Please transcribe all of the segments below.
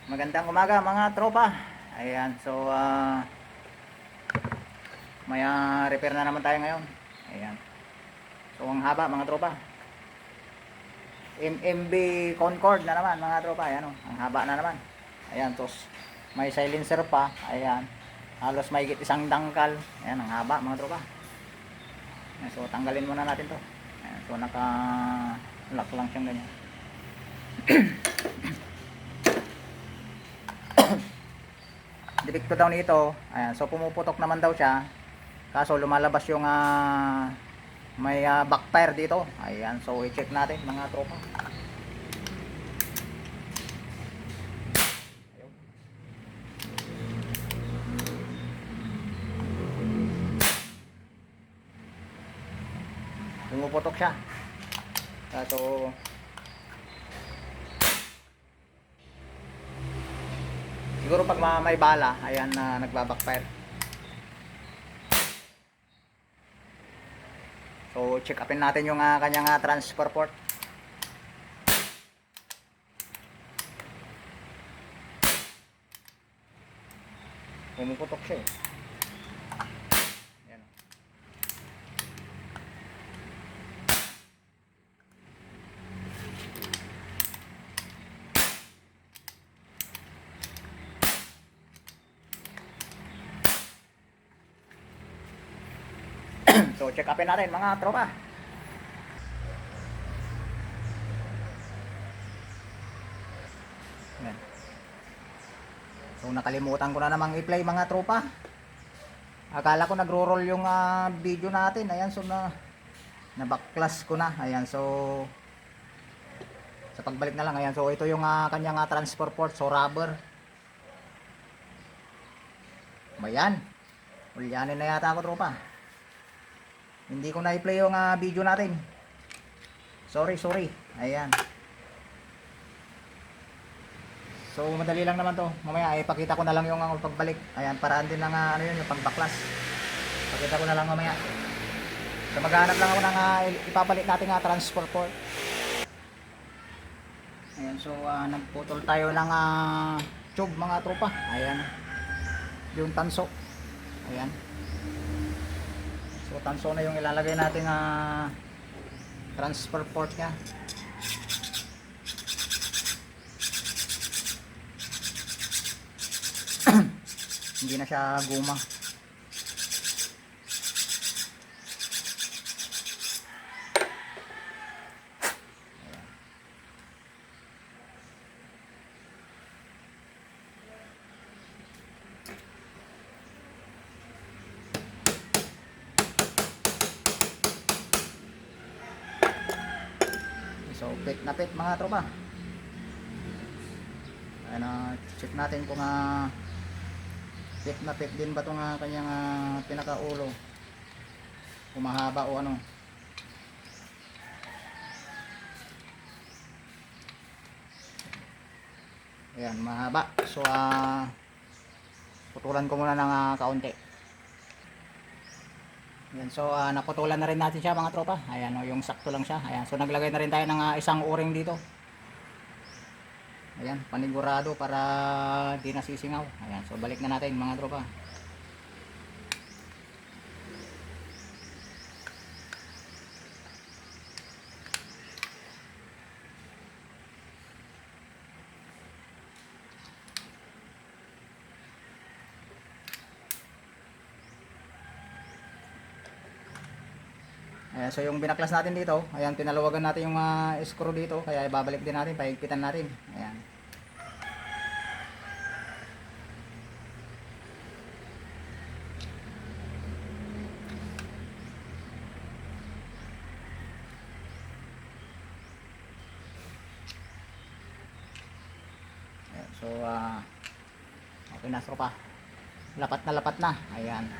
Magandang umaga mga tropa. Ayan, so may repair na naman tayo ngayon. Ayan. So ang haba mga tropa. MMB Concord na naman mga tropa. Ayan, ang haba na naman. Ayan, tos may silencer pa. Ayan. Halos may isang dangkal. Ayan, ang haba mga tropa. Ayan, so tanggalin muna natin 'to. Ayan, so naka-lock lang siyang ganyan. Depekto daw nito. Ayan, so pumuputok naman daw siya. Kaso lumalabas yung may backfire dito. Ayan, so i-check natin mga tropa. Ayun. Pumuputok siya. Kaso siguro pag may bala, ayan na nagbabackfire. So check upin natin yung kanyang transfer port. Pumuputok siya eh. Ayan. So check upin natin mga tropa. Ayan. So nakalimutan ko na namang i-play mga tropa. Akala ko nagro-roll yung video natin. Ayan, so na-backclass ko na. Ayan, so sa pagbalik na lang. Ayan, so ito yung kanyang transfer port. So rubber. Ayan. Ulyanin na yata ako tropa. Hindi ko na i-play yung video natin. Sorry. Ayan. So madali lang naman to. Mamaya ipakita ko na lang yung pagbalik. Ayan, paraan din ng ano yun, yung pagbaklas. Pakita ko na lang mamaya. So maghanap lang ako ng ipapalit natin transfer port. Ayan, so nagputol tayo ng tube mga tropa. Ayan. Yung tanso. Ayan. So tanso na yung ilalagay natin transfer port nya. Hindi na siya guma. So pit na pit mga tropa. Ayan, check natin kung pit na pit din ba itong kanyang pinakaulo, kung mahaba o ano. Ayan, mahaba. So putulan ko muna ng kaunti. Ayan, so naputulan na rin natin siya mga tropa. Ayan, yung sakto lang siya. Ayan, so naglagay na rin tayo ng isang o-ring dito. Ayan, panigurado para di nasisingaw. Ayan, so balik na natin mga tropa. Ayan, so yung binaklas natin dito, ayan, pinalawagan natin yung screw dito, kaya ibabalik din natin, pahigpitan natin. Ayan. Ayan, so okay na tropa. Lapat na. Ayan.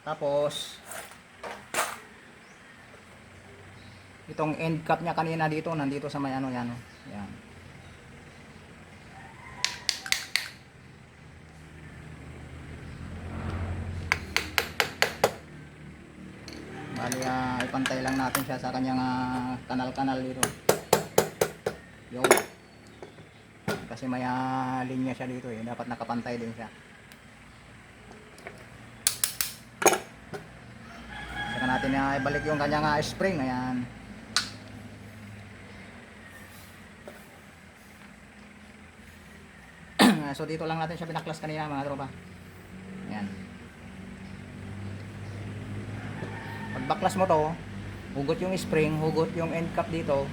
Tapos itong end cap niya kanina dito, nandito sa may ano yan. Ayan. Bali ipantay lang natin siya sa kanyang kanal-kanal dito. Yung kasi may linya siya dito eh, dapat nakapantay din siya. Saka natin ibalik yung kanyang spring. Ayan. So dito lang natin siya pinaklas kanina mga tropa. Ayan. Pag baklas mo to, hugot yung spring, hugot yung end cap dito,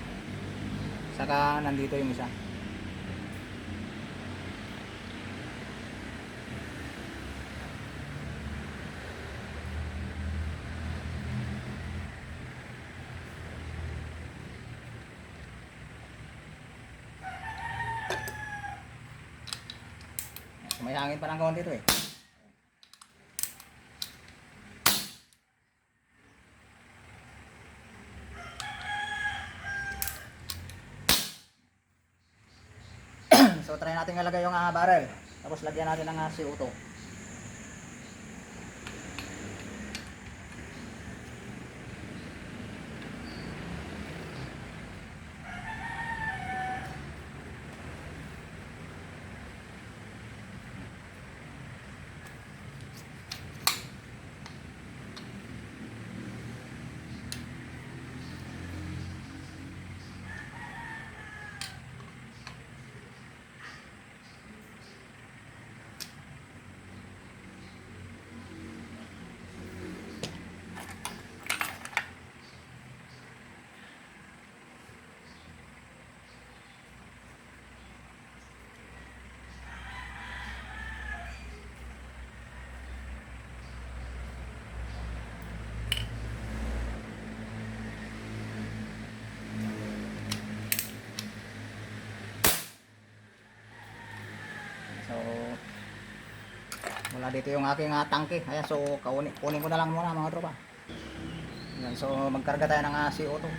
saka nandito yung isa. May hangin pa ng kaunti dito eh. So try natin ilagay yung barrel. Tapos lagyan natin ng CO2. So wala dito yung aking tangke. Ayan, so kunin ko na lang muna mga tropa. Ayan, so magkarga tayo ng CO2.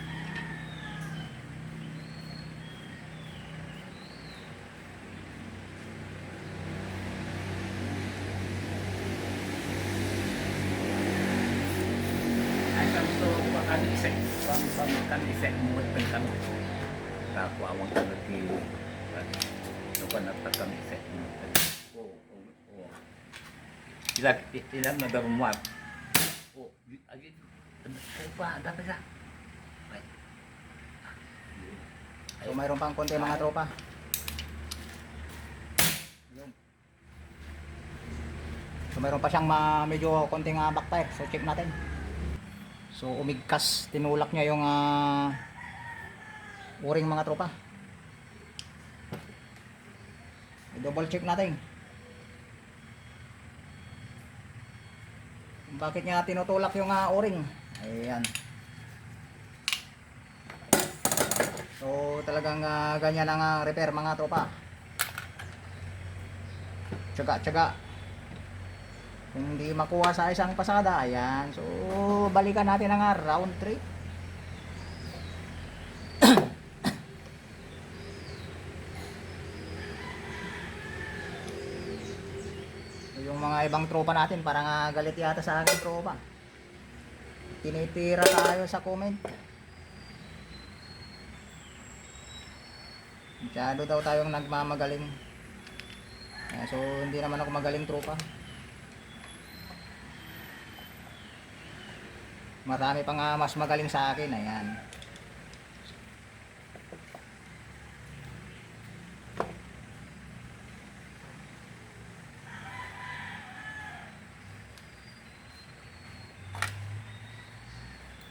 Kan isek muat pengkan tak ku awang kan lagi lupa nak takam isek ilang na daw muat agi apa ada apa So mayroon pang konti mga tropa. So mayroon pa siyang medyo konting backfire. So check natin. So umigkas, tinulak niya yung o-ring mga tropa. I-double check natin. Bakit niya tinutulak yung o-ring? Ayan. So talagang ganyan ang repair mga tropa. Tsaga-tsaga. Kung hindi makuha sa isang pasada, ayan. So, balikan natin ang round trip. So, yung mga ibang tropa natin, parang galit yata sa akin tropa. Tinitira tayo sa comment. Masyado daw tayong nagmamagaling. Ayan, so, hindi naman ako magaling tropa. Marami pa nga mas magaling sa akin. Ayan.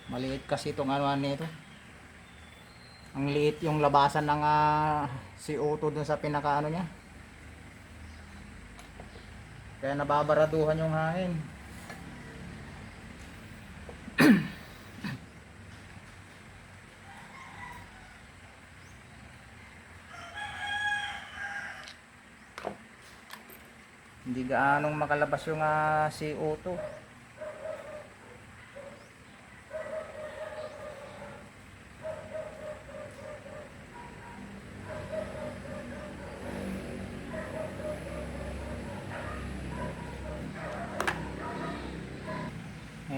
Maliit kasi itong nito. Ang liit yung labasan ng CO2 dun sa pinakaano niya. Kaya nababaraduhan yung hangin. Hindi gaanong makalabas yung CO2.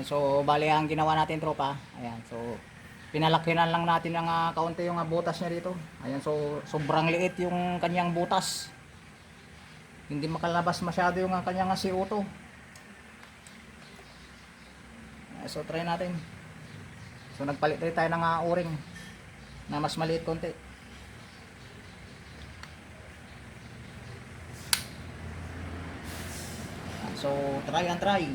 Ayan, so bali ang ginawa natin tropa, ayan, so pinalakihan lang natin ng kaunti yung butas niya dito. Ayan, so sobrang liit yung kanyang butas. Hindi makalabas masyado yung kanyang CO2. So try natin. So nagpalit rin tayo ng o-ring na mas maliit konti. So try and try.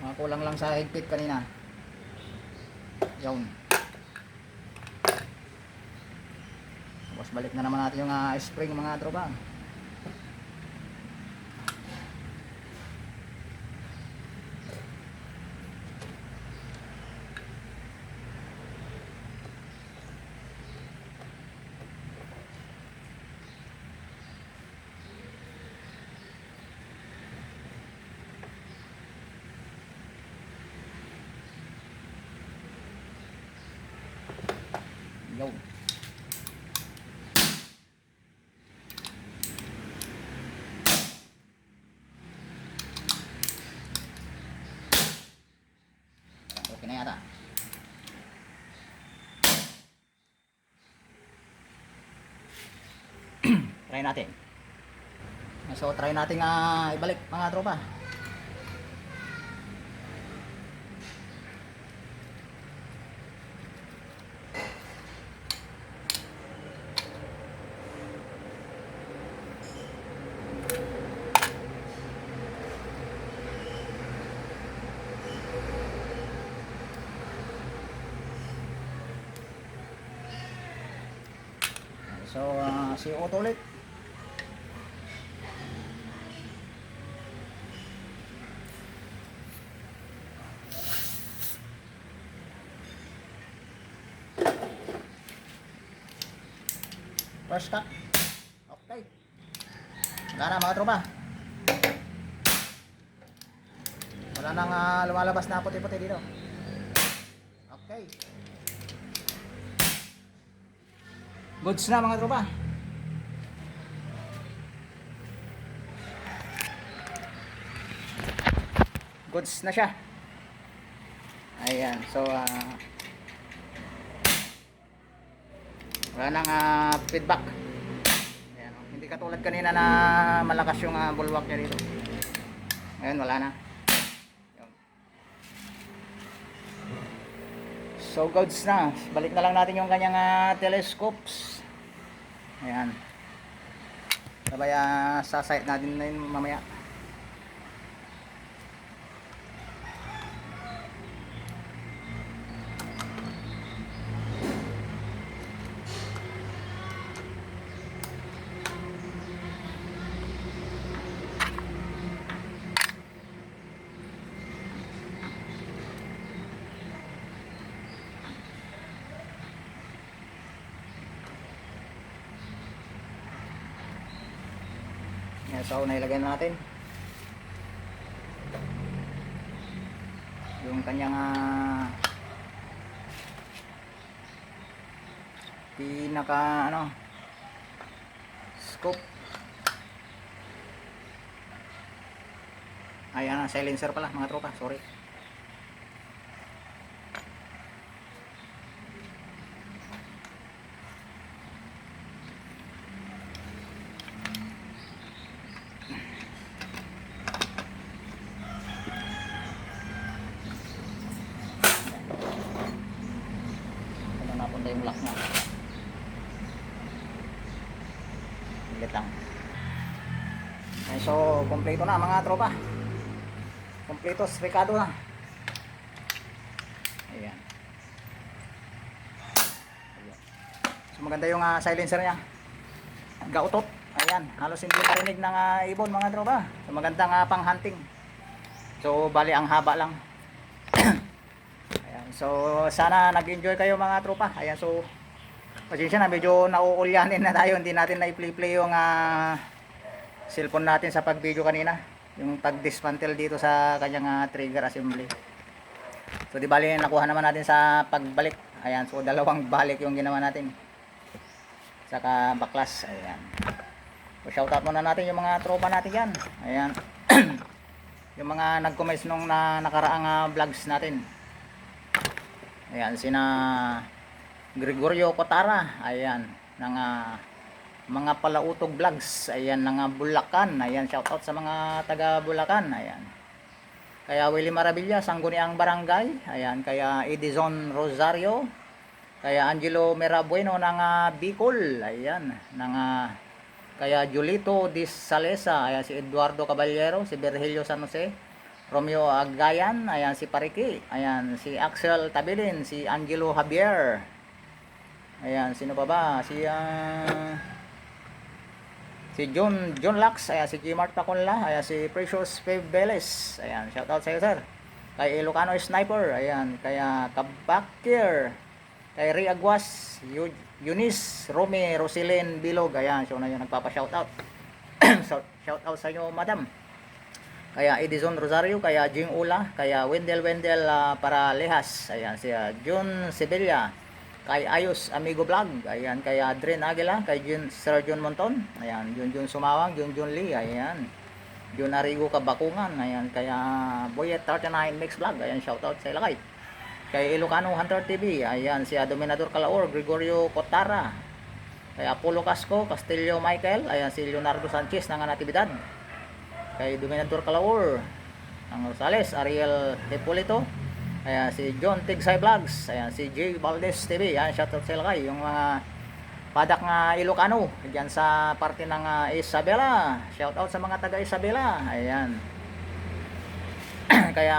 Mga kulang lang sa higpit kanina. Yun. Tapos balik na naman natin yung spring mga tropa. Yun. Okay na yata. Try natin. So try natin ibalik mga tropa. So si Otto ulit. First cut. Okay. Wala na mga tropa. Wala nang lumalabas na puti-puti dito. Okay. Goods na mga tropa. Goods na siya. Ayan. So wala nang feedback. Ayan, hindi katulad kanina na malakas yung bulwark niya dito. Ngayon wala na. Yun. So goods na. Balik na lang natin yung kanyang telescopes. Ayan. Sabay sasite natin na yun mamaya. Yan, so nailagay na natin yung kanyang pinaka scope. Ayan, silencer pala mga tropa, sorry. Napunta yung lock niya. Ulit lang. Okay, so kompleto na mga tropa. Kompleto, strikado na. Ayan. So maganda yung silencer niya. Gautot. Ayan, halos hindi marinig ng ibon mga tropa. So magandang pang hunting. So bali ang haba lang. So sana nag-enjoy kayo mga tropa. Ayan, so pasensya na, medyo nauulyanin na tayo. Hindi natin na-play yung cellphone natin sa pag-video kanina. Yung pag-dismantle dito sa kanyang trigger assembly. So di bali nakuha naman natin sa pagbalik. Ayan, so dalawang balik yung ginawa natin. Saka baklas. Ayan. So shoutout muna natin yung mga tropa natin dyan. Ayan. Yung mga nag-comments nung nakaraang vlogs natin. Ayan, sina Gregorio Cotara. Ayan, ng mga Palautog Vlogs. Ayan, ng Bulacan. Ayan, shoutout sa mga taga Bulacan. Ayan. Kaya Willie Maravilla, Sangguniang Barangay. Ayan, kaya Edison Rosario. Kaya Angelo Merabueno ng Bicol. Ayan, ng kaya Julito Dis Salesa. Ayan, si Eduardo Caballero, si Virgilio San Jose, Romeo Agayan. Ayan, si Pariki. Ayan, si Axel Tabilin, si Angelo Javier. Ayan, sino pa ba? Si John Lax. Ayan, si G. Marta Conla. Ayan, si Precious Fave Veles. Ayan, shoutout sa iyo, sir. Kay Ilocano Sniper. Ayan, kaya Kabakir. Kay Ray Aguas, Eunice, Romy, Rosilyn Bilog. Ayan, so na yun nagpapa-shoutout. Shoutout sa inyo, madam. Kaya Edison Rosario, kaya Jing Ula, kaya Wendell Paralehas. Ayan, si June Sevilla. Kay Ayos Amigo Vlog. Ayan, kaya Dren Aguila, kay Sir John Monton. Ayan, Jun Sumawang, Jun Lee. Ayan, Jun Arigo Kabakungan. Ayan, kaya Boyet 39 Mix Vlog. Ayan, shoutout sa ilakay. Kay Ilocano Hunter TV. Ayan, si Dominador Calaor, Gregorio Cotara. Kay Apollo Casco, Castillo Michael. Ayan, si Leonardo Sanchez ng Natividad. Kay Dominador Calaor, ang Rosales, Ariel Hipolito. Ayan, si John Tigsay Vlogs. Ayan, si J. Valdez TV. Ayan, shoutout sa ilakay. Yung mga padak nga Ilocano diyan sa parte ng Isabela. Shoutout sa mga taga Isabela. Ayan. Kaya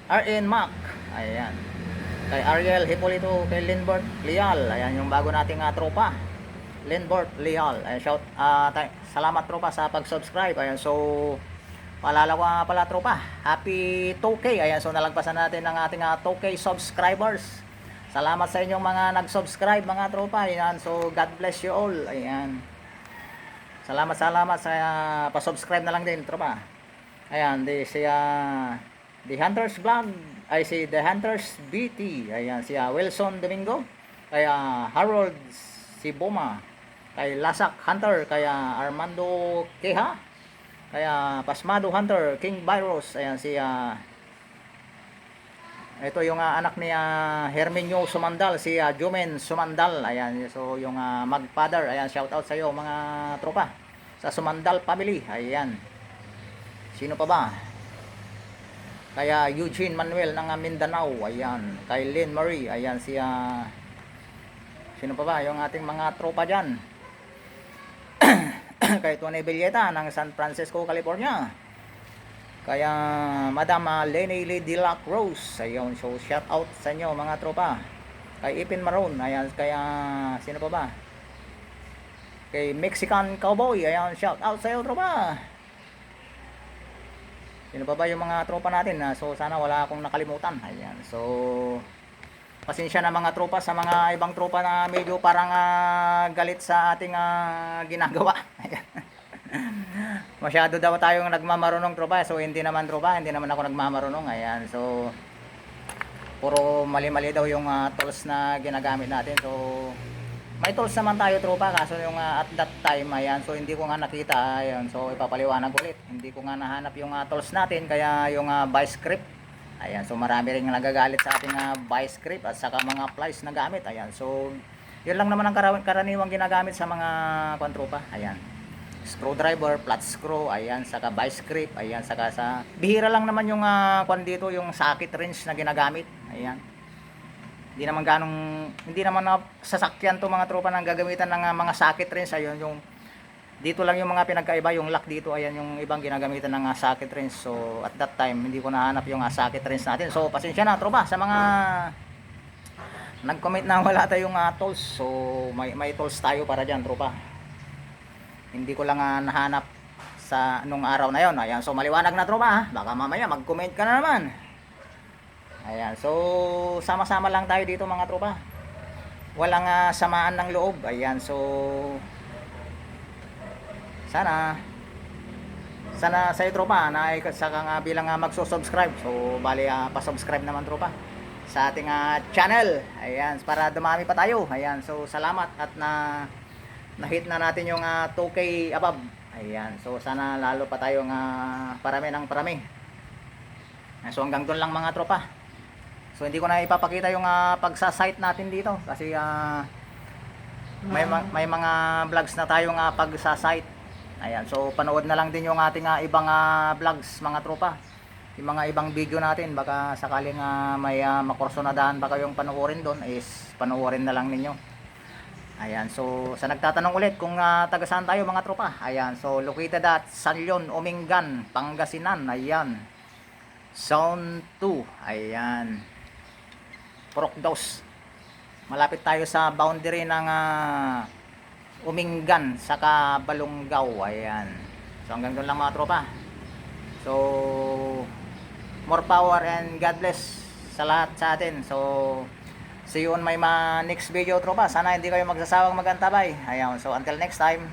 RN Mac. Ayan. Kay Ariel Hipolito, kay Linbert Leal. Ayan yung bago nating tropa. Linbert Leal. Ayan, salamat tropa sa pag-subscribe. Ayan, so paalala ko nga pala tropa. Happy 2K. Ayan, so nalagpasan natin ang ating 2K subscribers. Salamat sa inyong mga nag-subscribe mga tropa. Ayan, so God bless you all. Ayan. Salamat sa pa-subscribe na lang din tropa. Ayan, The Hunters Vlog, ay si The Hunters BT. Ayan, si Wilson Domingo. Kaya Harold Siboma. Kay Lasak Hunter. Kaya Armando Keha. Kaya Pasmado Hunter, King Virus. Ayan, si ito yung anak ni Herminio Sumandal, si Jumen Sumandal. Ayan, so yung Magfather. Ayan, shoutout sa iyo mga tropa sa Sumandal family. Ayan. Sino pa ba? Kaya Eugene Manuel ng Mindanao. Ayan. Kay Lynn Marie. Ayan, si sino pa ba? Yung ating mga tropa dyan. Kay Tony Villeta ng San Francisco, California. Kaya Madam Lenny Lee de la Cruz. Ayun, so shout out sa inyo mga tropa. Kay Ipin Maroon. Ayan, kaya sino pa ba? Kay Mexican Cowboy. Ayan, shout out sa iyo tropa. Sino pa ba yung mga tropa natin? So sana wala akong nakalimutan. Ayan, so pasensya na mga tropa sa mga ibang tropa na medyo parang galit sa ating ginagawa. Masyado daw tayong nagmamarunong tropa. So hindi naman tropa, hindi naman ako nagmamarunong. Ayan, so puro mali-mali daw yung tools na ginagamit natin. So may tools naman tayo tropa, kaso yung at that time, ayan, so hindi ko nga nakita. Ayan, so ipapaliwanag ulit. Hindi ko nga nahanap yung tools natin, kaya yung vice grip. Ayan, so marami ring nagagalit sa ating vice grip at saka mga plies na gamit. Ayan, so yun lang naman ang karaniwang ginagamit sa mga kwantropa. Ayan, screwdriver, flat screw, ayan, saka vice grip, ayan, saka sa bihira lang naman yung kwan dito, yung socket wrench na ginagamit. Ayan, hindi naman na sasakyan to mga tropa nang gagamitan ng mga socket wrench. Ayun, yung dito lang yung mga pinagkaiba, yung lock dito, ayan yung ibang ginagamitan ng socket wrench. So at that time hindi ko nahanap yung socket wrench natin. So pasensya na tropa sa mga nag-comment na wala tayong tools. So may tools tayo para diyan tropa. Hindi ko lang nahanap sa nung araw na yon. Ayan, so maliwanag na tropa. Baka mamaya mag-comment ka na naman. Ayan, so sama-sama lang tayo dito mga tropa. Walang samaan ng loob. Ayan, so sana sa tropa na saka nga bilang magso-subscribe. So bali pa-subscribe naman tropa. sa ating channel. Ayan, para dumami pa tayo. Ayan, so salamat at na-hit na natin yung 2K above. Ayan, so sana lalo pa tayong parami ng parami. So hanggang doon lang mga tropa. So hindi ko na ipapakita yung pagsa-site natin dito kasi may mga vlogs na tayong pagsa-site. Ayan, so panood na lang din yung ating ibang vlogs mga tropa. Yung mga ibang video natin, baka sakaling may makurso na daan baka yung panoorin doon is panoorin na lang ninyo. Ayan, so sa nagtatanong ulit kung taga saan tayo mga tropa. Ayan, so located at San Leon, Umingan, Pangasinan. Ayan, Zone 2. Ayan, Purok 2. Malapit tayo sa boundary ng Umingan saka Balungaw. Ayan, so hanggang doon lang mga tropa. So more power and God bless sa lahat sa atin. So see you on my next video tropa. Sana hindi kayo magsasawang magantabay. Ayan, so until next time.